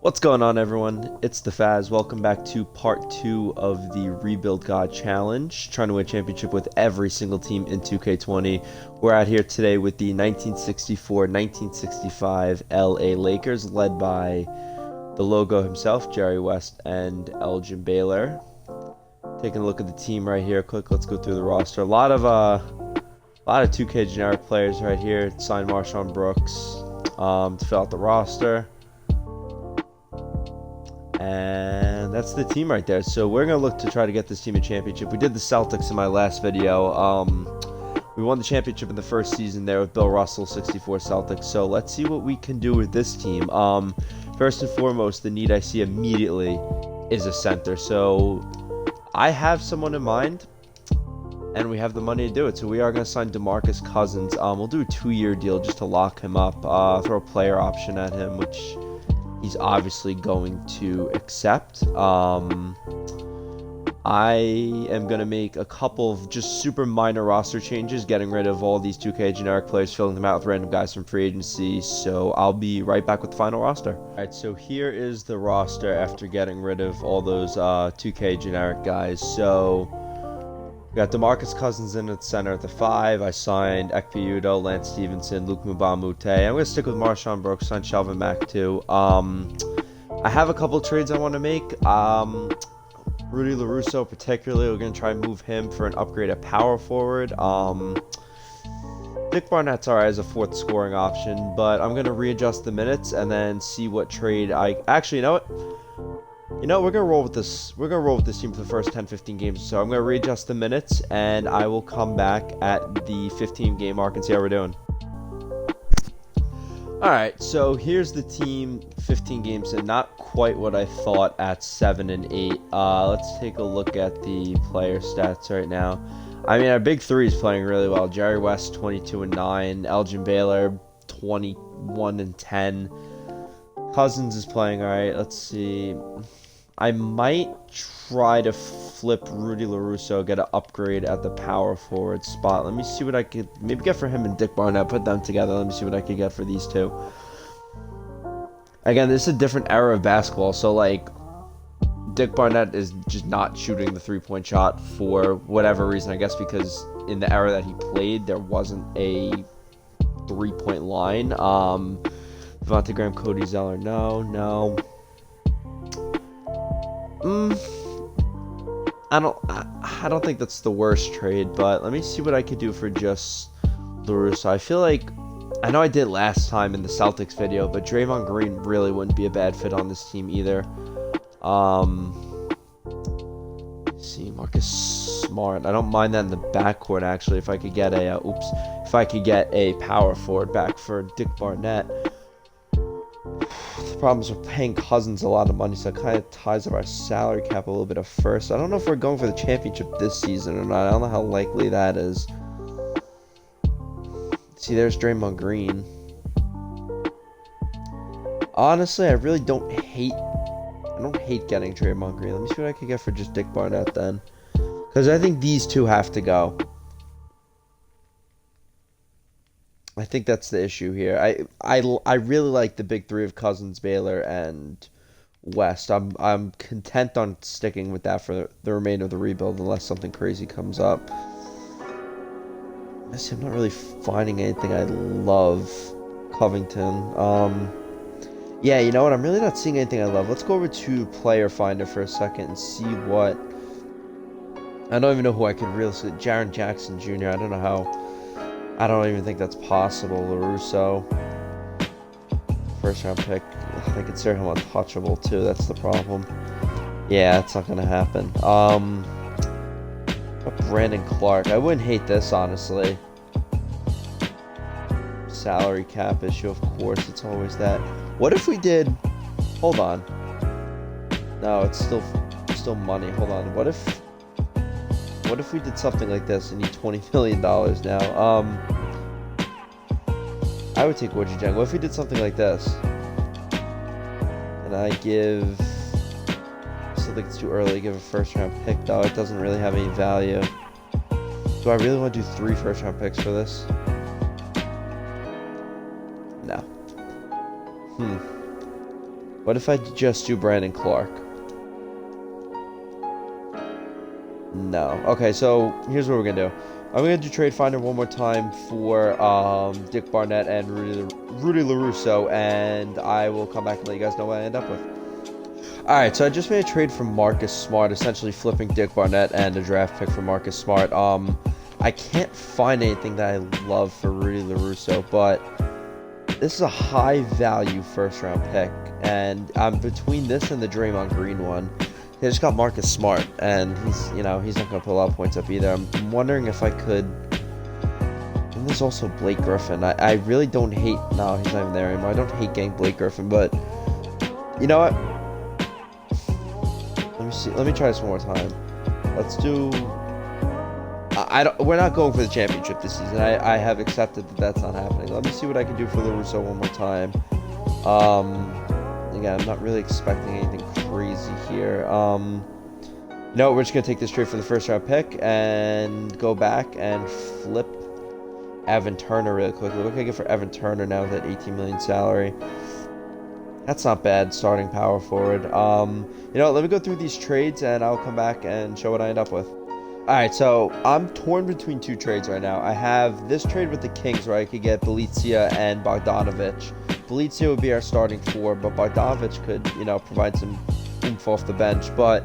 What's going on, everyone? It's the Faz. Welcome back to part 2 of the Rebuild God Challenge, trying to win a championship with every single team in 2K20. We're out here today with the 1964-1965 LA Lakers, led by the logo himself, Jerry West and Elgin Baylor. Taking a look at the team right here. Quick, let's go through the roster. A lot of 2K generic players right here. Signed Marshawn Brooks to fill out the roster. And that's the team right there. So we're going to look to try to get this team a championship. We did the Celtics in my last video. We won the championship in the first season there with Bill Russell, 64 Celtics. So let's see what we can do with this team. First and foremost, the need I see immediately is a center. So I have someone in mind, and we have the money to do it. So we are going to sign DeMarcus Cousins. We'll do a 2-year deal just to lock him up. Throw a player option at him, which he's obviously going to accept. I am going to make a couple of just super minor roster changes, getting rid of all these 2K generic players, filling them out with random guys from free agency. So I'll be right back with the final roster. All right, so here is the roster after getting rid of all those 2K generic guys. So we got DeMarcus Cousins in at center at the 5. I signed Ekpe Udoh, Lance Stevenson, Luke Mbah a Moute. I'm going to stick with Marshawn Brooks, signed Shelvin Mack too. I have a couple trades I want to make. Rudy LaRusso particularly, we're going to try and move him for an upgrade at power forward. Dick Barnett's alright as a 4th scoring option, but I'm going to readjust the minutes and then see what trade Actually, you know what? We're gonna roll with this. We're gonna roll with this team for the first 10-15 games. So I'm gonna readjust the minutes, and I will come back at the 15-game mark and see how we're doing. All right, so here's the team. 15 games in, not quite what I thought at 7 and 8. Let's take a look at the player stats right now. I mean, our big three is playing really well. Jerry West 22 and 9, Elgin Baylor 21 and 10. Cousins is playing all right. Let's see. I might try to flip Rudy LaRusso, get an upgrade at the power forward spot. Let me see what I could maybe get for him and Dick Barnett, put them together. Let me see what I could get for these two. Again, this is a different era of basketball, so like Dick Barnett is just not shooting the 3-point shot for whatever reason. I guess because in the era that he played, there wasn't a 3-point line. Devontae Graham, Cody Zeller, no. I don't think that's the worst trade, but let me see what I could do for just LaRusso. I feel like, I know I did last time in the Celtics video, but Draymond Green really wouldn't be a bad fit on this team either. See, Marcus Smart. I don't mind that in the backcourt, actually, if I could get a power forward back for Dick Barnett. The problem is we're paying Cousins a lot of money, so it kind of ties up our salary cap a little bit at first. I don't know if we're going for the championship this season or not. I don't know how likely that is. See, there's Draymond Green. Honestly, I really don't hate getting Draymond Green. Let me see what I could get for just Dick Barnett then, because I think these two have to go. I think that's the issue here. I really like the big three of Cousins, Baylor, and West. I'm content on sticking with that for the remainder of the rebuild unless something crazy comes up. I'm not really finding anything I love. Covington. Yeah, you know what? I'm really not seeing anything I love. Let's go over to Player Finder for a second and see what. I don't even know who I could really see. Jaren Jackson Jr. I don't know how. I don't even think that's possible. LaRusso, first round pick. I consider him untouchable too. That's the problem. Yeah, it's not gonna happen. Brandon Clark. I wouldn't hate this, honestly. Salary cap issue, of course. It's always that. What if we did? Hold on. No, it's still money. Hold on. What if we did something like this and need $20 million now? I would take Woodgie Jang. What if we did something like this? And I give. I still think it's too early to give a first round pick, though. It doesn't really have any value. Do I really want to do 3 first round picks for this? No. What if I just do Brandon Clark? No. Okay, so here's what we're gonna do. I'm gonna do Trade Finder one more time for Dick Barnett and Rudy LaRusso, and I will come back and let you guys know what I end up with. Alright, so I just made a trade for Marcus Smart, essentially flipping Dick Barnett and a draft pick for Marcus Smart. I can't find anything that I love for Rudy LaRusso, but this is a high value first round pick, and I'm between this and the Draymond Green one. I just got Marcus Smart, and he's not going to put a lot of points up either. I'm wondering if I could. And there's also Blake Griffin. I really don't hate. No, he's not even there anymore. I don't hate getting Blake Griffin, but you know what? Let me see. Let me try this one more time. Let's do. We're not going for the championship this season. I have accepted that that's not happening. Let me see what I can do for LaRusso one more time. Again, I'm not really expecting anything crazy here. No, we're just going to take this trade for the first round pick and go back and flip Evan Turner really quickly. What can I get for Evan Turner now with that $18 million salary? That's not bad, starting power forward. Let me go through these trades and I'll come back and show what I end up with. Alright, so I'm torn between two trades right now. I have this trade with the Kings where I could get Bjelica and Bogdanovic. Bjelica would be our starting four, but Bogdanovic could, provide some oomph off the bench. But,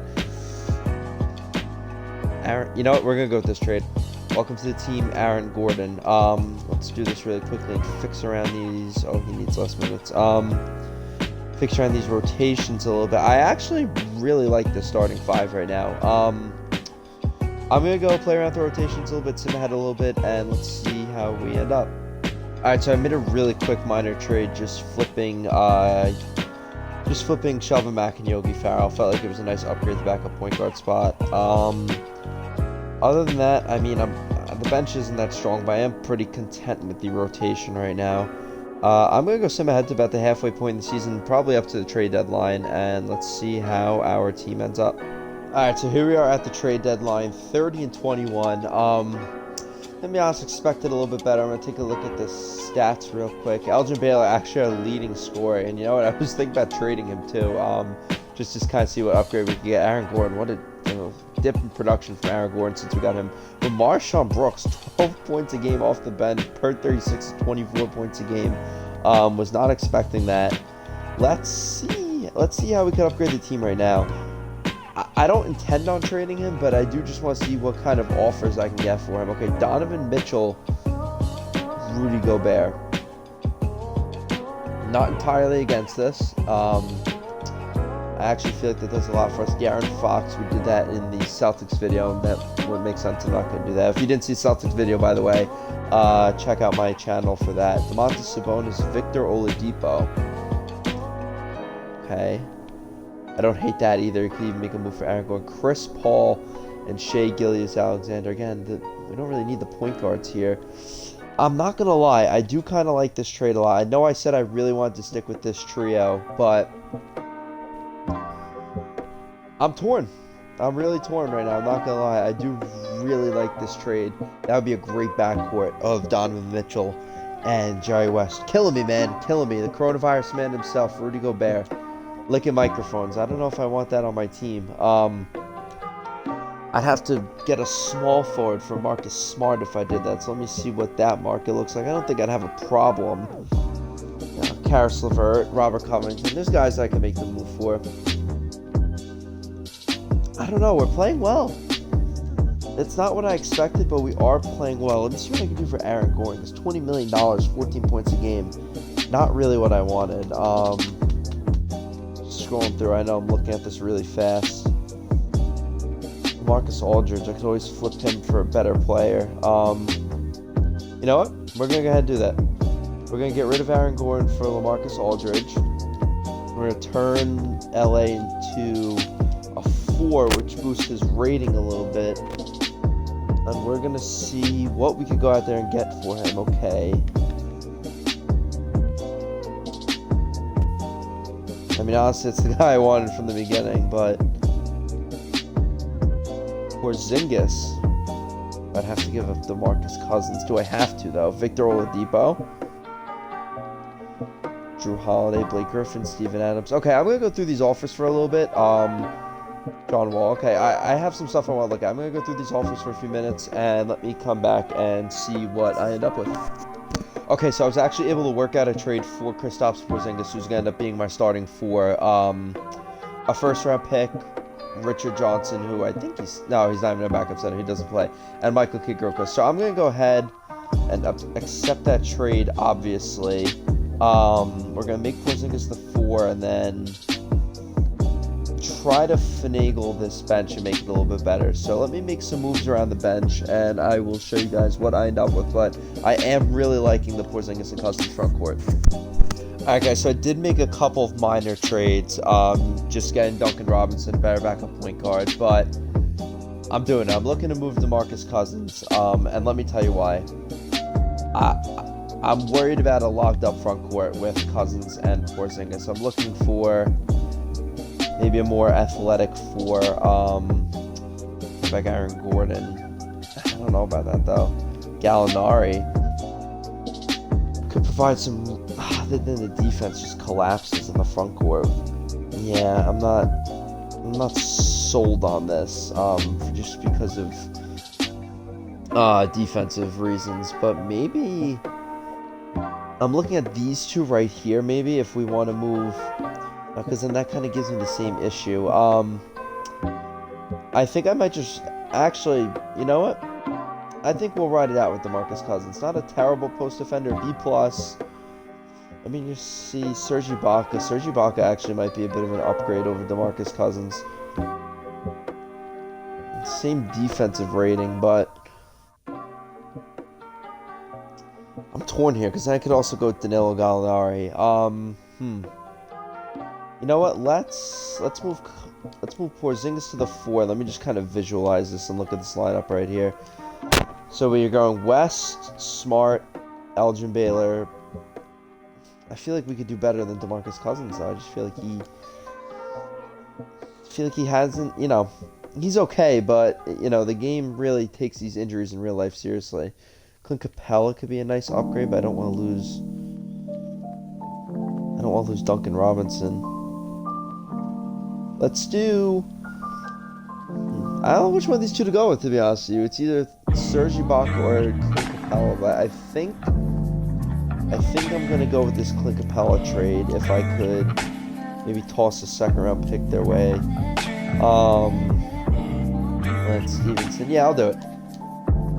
Aaron, you know what? We're going to go with this trade. Welcome to the team, Aaron Gordon. Let's do this really quickly and fix around these. Oh, he needs less minutes. Fix around these rotations a little bit. I actually really like the starting five right now. I'm going to go play around the rotations a little bit, sim ahead a little bit, and let's see how we end up. Alright, so I made a really quick minor trade, just flipping Shelvin Mack and Yogi Ferrell. Felt like it was a nice upgrade to backup point guard spot. Other than that, I mean, the bench isn't that strong, but I am pretty content with the rotation right now. I'm going to go sim ahead to about the halfway point in the season, probably up to the trade deadline, and let's see how our team ends up. Alright, so here we are at the trade deadline, 30-21. Let me honest, expected a little bit better. I'm going to take a look at the stats real quick. Elgin Baylor actually our leading scorer, and you know what, I was thinking about trading him too, just to kind of see what upgrade we could get. Aaron Gordon, what a dip in production from Aaron Gordon since we got him. But Marshawn Brooks, 12 points a game off the bench, per 36 to 24 points a game. Was not expecting that. Let's see how we can upgrade the team right now. I don't intend on trading him, but I do just want to see what kind of offers I can get for him. Okay, Donovan Mitchell, Rudy Gobert. Not entirely against this. I actually feel like that does a lot for us. De'Aaron Fox, we did that in the Celtics video, and that would make sense. I'm not going to do that. If you didn't see the Celtics video, by the way, check out my channel for that. Domantas Sabonis, Victor Oladipo. Okay. I don't hate that either. You could even make a move for Aaron Gordon. Chris Paul and Shai Gilgeous-Alexander. Again, we don't really need the point guards here. I'm not going to lie. I do kind of like this trade a lot. I know I said I really wanted to stick with this trio, but I'm torn. I'm really torn right now. I'm not going to lie. I do really like this trade. That would be a great backcourt of Donovan Mitchell and Jerry West. Killing me, man. Killing me. The coronavirus man himself, Rudy Gobert. Licking microphones. I don't know if I want that on my team. I'd have to get a small forward for Marcus Smart if I did that. So let me see what that market looks like. I don't think I'd have a problem. Karis LeVert, Robert Covington. There's guys I can make the move for. I don't know. We're playing well. It's not what I expected, but we are playing well. Let me see what I can do for Aaron Gordon. It's $20 million, 14 points a game. Not really what I wanted. Scrolling through, I know I'm looking at this really fast. Marcus Aldridge, I could always flip him for a better player. You know what? We're going to go ahead and do that. We're going to get rid of Aaron Gordon for LaMarcus Aldridge. We're going to turn LA into a 4, which boosts his rating a little bit. And we're going to see what we could go out there and get for him. Okay. I mean, honestly, it's the guy I wanted from the beginning, but Porzingis, I'd have to give up DeMarcus Cousins. Do I have to, though? Victor Oladipo. Drew Holiday, Blake Griffin, Steven Adams. Okay, I'm going to go through these offers for a little bit. John Wall. Okay, I have some stuff I want to look at. I'm going to go through these offers for a few minutes, and let me come back and see what I end up with. Okay, so I was actually able to work out a trade for Kristaps Porzingis, who's going to end up being my starting for a first-round pick, Richard Johnson, who I think he's not even a backup center. He doesn't play, and Michael Kidd-Gilchrist. So I'm going to go ahead and accept that trade, obviously. We're going to make Porzingis the 4, and then try to finagle this bench and make it a little bit better. So let me make some moves around the bench, and I will show you guys what I end up with. But I am really liking the Porzingis and Cousins front court. Alright guys, so I did make a couple of minor trades, just getting Duncan Robinson, a better backup point guard, but I'm doing it. I'm looking to move DeMarcus Cousins, and let me tell you why. I'm worried about a locked up front court with Cousins and Porzingis. I'm looking for maybe a more athletic 4, like Aaron Gordon. I don't know about that though. Gallinari could provide some. Then the defense just collapses in the front court. Yeah, I'm not sold on this, just because of defensive reasons. But maybe I'm looking at these two right here. Maybe if we want to move, because then that kind of gives me the same issue. I think I might just actually, you know what? I think we'll ride it out with DeMarcus Cousins. Not a terrible post defender, B+. I mean, you see Serge Ibaka. Serge Ibaka actually might be a bit of an upgrade over DeMarcus Cousins. Same defensive rating, but I'm torn here because I could also go with Danilo Gallinari. You know what? Let's move Porzingis to the 4. Let me just kind of visualize this and look at this lineup right here. So we're going West, Smart, Elgin Baylor. I feel like we could do better than DeMarcus Cousins, though. I just feel like he hasn't, he's okay, but, the game really takes these injuries in real life seriously. Clint Capella could be a nice upgrade, but I don't want to lose Duncan Robinson. Let's do, I don't know which one of these two to go with, to be honest with you. It's either Serge Ibaka or Clint Capella, but I think I'm going to go with this Clint Capella trade if I could maybe toss a second-round pick their way. Lance Stevenson. Yeah, I'll do it.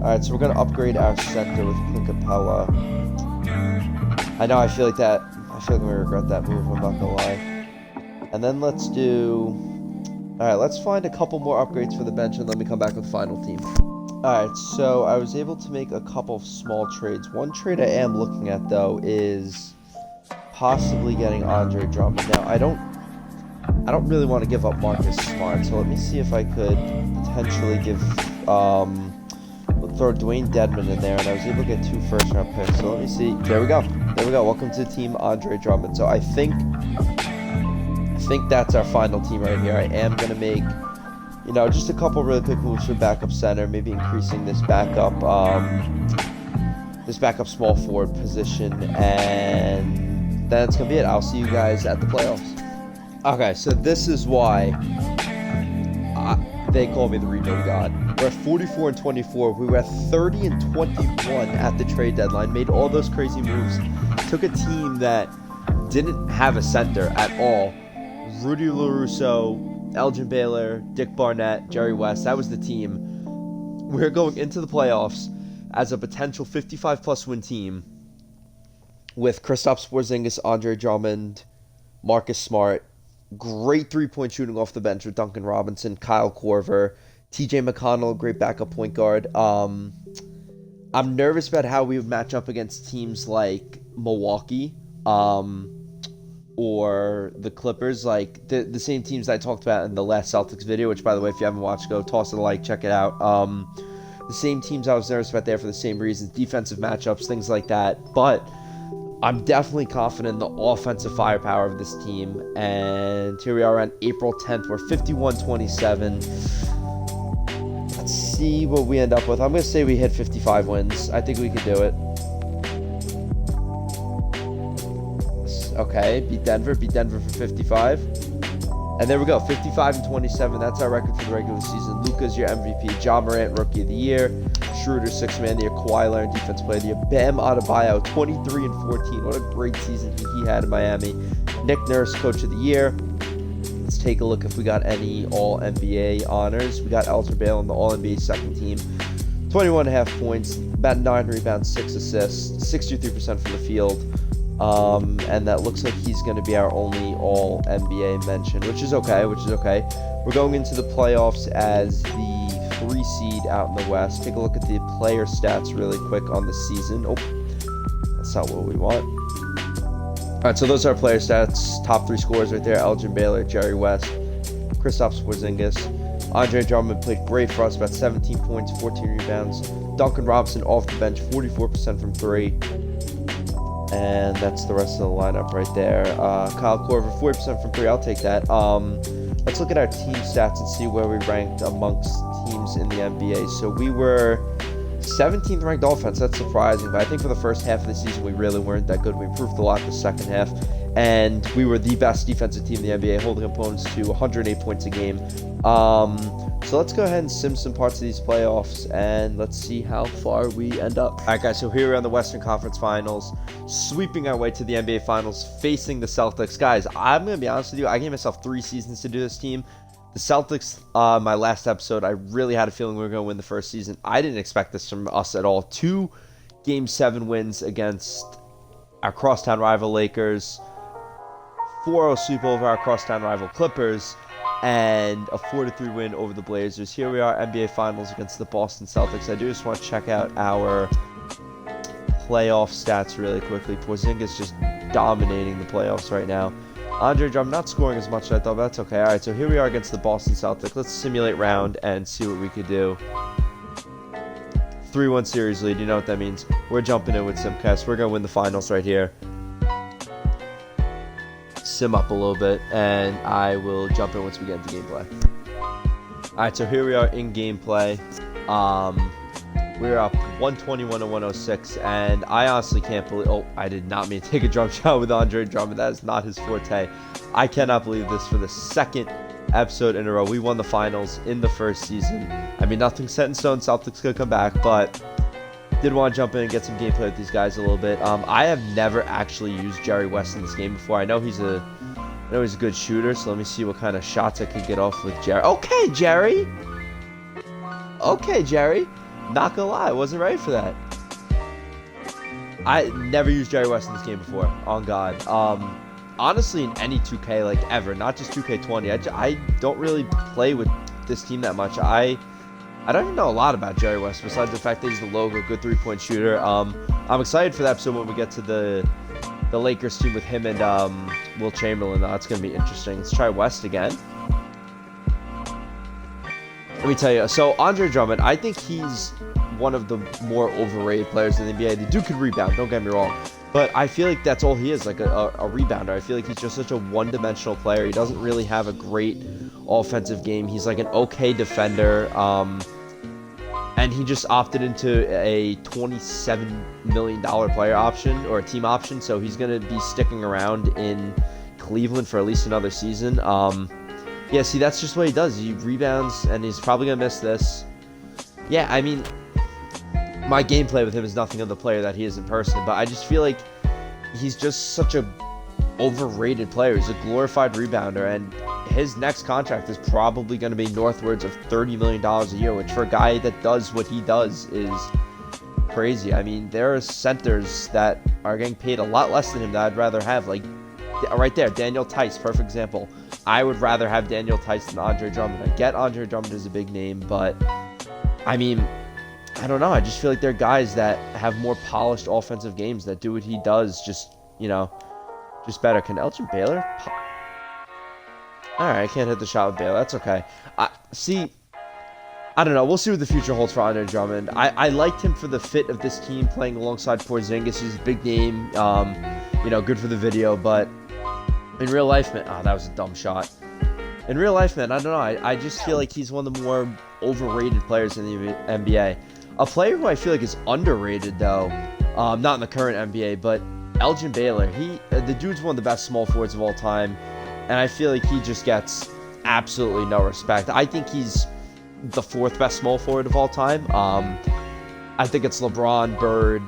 Alright, so we're going to upgrade our center with Clint Capella. I know, I feel like I'm going to regret that move, I'm not going to lie. And then let's find a couple more upgrades for the bench, and then we come back with final team. Alright, so I was able to make a couple of small trades. One trade I am looking at, though, is possibly getting Andre Drummond. Now, I don't really want to give up Marcus Smart, so let me see if I could potentially throw Dwayne Dedmon in there, and I was able to get 2 first-round picks. So let me see. There we go. Welcome to Team Andre Drummond. So I think that's our final team right here. I am going to make, just a couple really quick moves for backup center, maybe increasing this backup small forward position, and that's going to be it. I'll see you guys at the playoffs. Okay, so this is why they call me the rebuild god. We're at 44-24. We were at 30-21 at the trade deadline. Made all those crazy moves. Took a team that didn't have a center at all. Rudy LaRusso, Elgin Baylor, Dick Barnett, Jerry West. That was the team. We're going into the playoffs as a potential 55-plus win team with Kristaps Porzingis, Andre Drummond, Marcus Smart. Great three-point shooting off the bench with Duncan Robinson, Kyle Korver, TJ McConnell, great backup point guard. I'm nervous about how we would match up against teams like Milwaukee or the Clippers, like the same teams I talked about in the last Celtics video, which, by the way, if you haven't watched, go toss it a like, check it out. The same teams I was nervous about there for the same reasons, defensive matchups, things like that. But I'm definitely confident in the offensive firepower of this team. And here we are on April 10th. We're 51-27. Let's see what we end up with. I'm going to say we hit 55 wins. I think we could do it. Okay, beat Denver for 55. And there we go, 55 and 27. That's our record for the regular season. Luka's your MVP. Ja Morant, Rookie of the Year. Schroeder, Sixth Man of the Year. Kawhi Leonard, Defensive Player of the Year. Bam Adebayo, 23 and 14. What a great season he had in Miami. Nick Nurse, Coach of the Year. Let's take a look if we got any All-NBA honors. We got Elgin Baylor on the All-NBA second team. 21.5 points, about 9 rebounds, 6 assists, 63% from the field. And that looks like he's going to be our only All-NBA mention, which is okay. We're going into the playoffs as the 3 seed out in the West. Take a look at the player stats really quick on the season. Oh, that's not what we want. All right, so those are our player stats. Top 3 scorers right there: Elgin Baylor, Jerry West, Kristaps Porzingis. Andre Drummond played great for us, about 17 points, 14 rebounds. Duncan Robinson off the bench, 44% from 3. And that's the rest of the lineup right there. Kyle Korver, 40% from 3. I'll take that. Let's look at our team stats and see where we ranked amongst teams in the NBA. So we were 17th ranked offense. That's surprising, but I think for the first half of the season we really weren't that good. We improved a lot the second half, and we were the best defensive team in the NBA, holding opponents to 108 points a game. So let's go ahead and sim some parts of these playoffs, and let's see how far we end up. All right, guys, so here we're on the Western Conference Finals, sweeping our way to the NBA Finals, facing the Celtics. Guys, I'm going to be honest with you, I gave myself 3 seasons to do this team. The Celtics, my last episode, I really had a feeling we were going to win the first season. I didn't expect this from us at all. 2 Game 7 wins against our crosstown rival Lakers, 4-0 sweep over our crosstown rival Clippers, and a 4-3 win over the Blazers. Here we are, NBA Finals against the Boston Celtics. I do just want to check out our playoff stats really quickly. Porzingis just dominating the playoffs right now. Andre Drummond not scoring as much as I thought, but that's okay. All right, so here we are against the Boston Celtics. Let's simulate round and see what we could do. 3-1 series lead. You know what that means. We're jumping in with Simcast. We're going to win the finals right here. Sim up a little bit, and I will jump in once we get into gameplay. Alright, so here we are in gameplay. We're up 121 to 106, and I honestly can't believe... Oh, I did not mean to take a jump shot with Andre Drummond. That is not his forte. I cannot believe this. For the second episode in a row, we won the finals in the first season. I mean, nothing's set in stone. Celtics could come back, but... did want to jump in and get some gameplay with these guys a little bit. I have never actually used Jerry West in this game before. I know he's a good shooter, so let me see what kind of shots I could get off with Jerry. Okay, Jerry. Not gonna lie, I wasn't ready for that. I never used Jerry West in this game before. On God. Honestly, in any 2K, like ever, not just 2K20. I don't really play with this team that much. I don't even know a lot about Jerry West besides the fact that he's the logo, good 3-point shooter. I'm excited for that episode when we get to the Lakers team with him and Will Chamberlain. That's going to be interesting. Let's try West again. Let me tell you. So, Andre Drummond, I think he's one of the more overrated players in the NBA. The dude could rebound, don't get me wrong. But I feel like that's all he is, like a rebounder. I feel like he's just such a one-dimensional player. He doesn't really have a great offensive game. He's like an okay defender. And he just opted into a $27 million player option, or a team option, so he's going to be sticking around in Cleveland for at least another season. Yeah, see, that's just what he does. He rebounds, and he's probably going to miss this. Yeah, I mean, my gameplay with him is nothing of the player that he is in person, but I just feel like he's just such a overrated player. He's a glorified rebounder, and his next contract is probably going to be northwards of $30 million a year, which for a guy that does what he does is crazy. I mean, there are centers that are getting paid a lot less than him that I'd rather have. Like, right there, Daniel Tice, perfect example. I would rather have Daniel Tice than Andre Drummond. I get Andre Drummond is a big name, but, I mean, I don't know. I just feel like they're guys that have more polished offensive games that do what he does, just, you know, just better. Can Elgin Baylor pop? Alright, I can't hit the shot with Baylor. That's okay. I don't know. We'll see what the future holds for Andre Drummond. I liked him for the fit of this team, playing alongside Porzingis. He's a big name. You know, good for the video, but in real life, man... Oh, that was a dumb shot. In real life, man, I don't know. I just feel like he's one of the more overrated players in the NBA. A player who I feel like is underrated, though, not in the current NBA, but Elgin Baylor, the dude's one of the best small forwards of all time, and I feel like he just gets absolutely no respect. I think he's the fourth best small forward of all time. I think it's LeBron, Bird,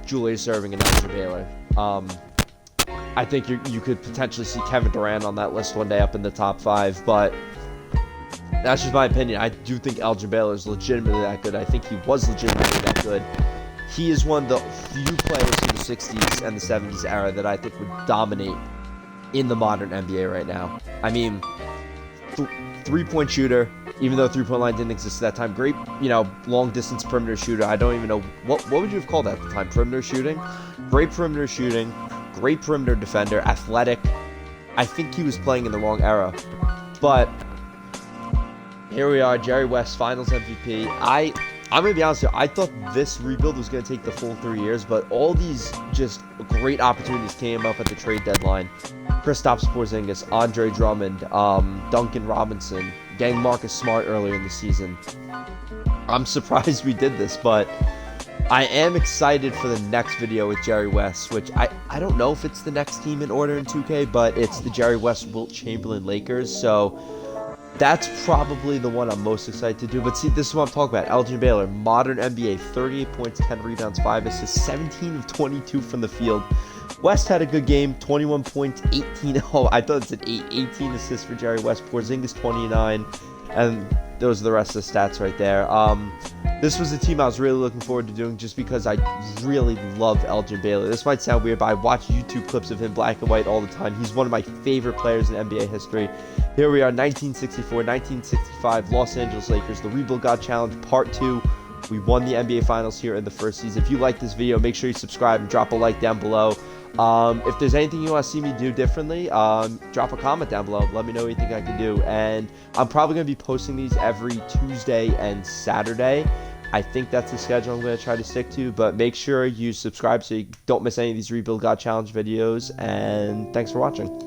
Julius Erving, and Elgin Baylor. I think you could potentially see Kevin Durant on that list one day up in the top 5, but that's just my opinion. I do think Elgin Baylor is legitimately that good. I think he was legitimately that good. He is one of the few players in the 60s and the 70s era that I think would dominate in the modern NBA right now. I mean, three-point shooter, even though three-point line didn't exist at that time. Great, long-distance perimeter shooter. I don't even know, what would you have called that at the time? Perimeter shooting? Great perimeter shooting, great perimeter defender, athletic. I think he was playing in the wrong era. But here we are, Jerry West, Finals MVP. I'm going to be honest with you, I thought this rebuild was going to take the full 3 years, but all these just great opportunities came up at the trade deadline. Kristaps Porzingis, Andre Drummond, Duncan Robinson, getting Marcus Smart earlier in the season. I'm surprised we did this, but I am excited for the next video with Jerry West, which I don't know if it's the next team in order in 2K, but it's the Jerry West Wilt Chamberlain Lakers, so that's probably the one I'm most excited to do. But see, this is what I'm talking about. Elgin Baylor, modern NBA, 38 points, 10 rebounds, 5 assists, 17 of 22 from the field. West had a good game, 21 points, 18. Oh, I thought it said 18 assists for Jerry West. Porzingis, 29. And those are the rest of the stats right there. This was a team I was really looking forward to doing just because I really love Elgin Baylor. This might sound weird, but I watch YouTube clips of him black and white all the time. He's one of my favorite players in NBA history. Here we are, 1964, 1965, Los Angeles Lakers, the Rebuild God Challenge, Part 2. We won the NBA Finals here in the first season. If you like this video, make sure you subscribe and drop a like down below. If there's anything you want to see me do differently, drop a comment down below. Let me know what you think I can do. And I'm probably going to be posting these every Tuesday and Saturday. I think that's the schedule I'm going to try to stick to. But make sure you subscribe so you don't miss any of these Rebuild God Challenge videos. And thanks for watching.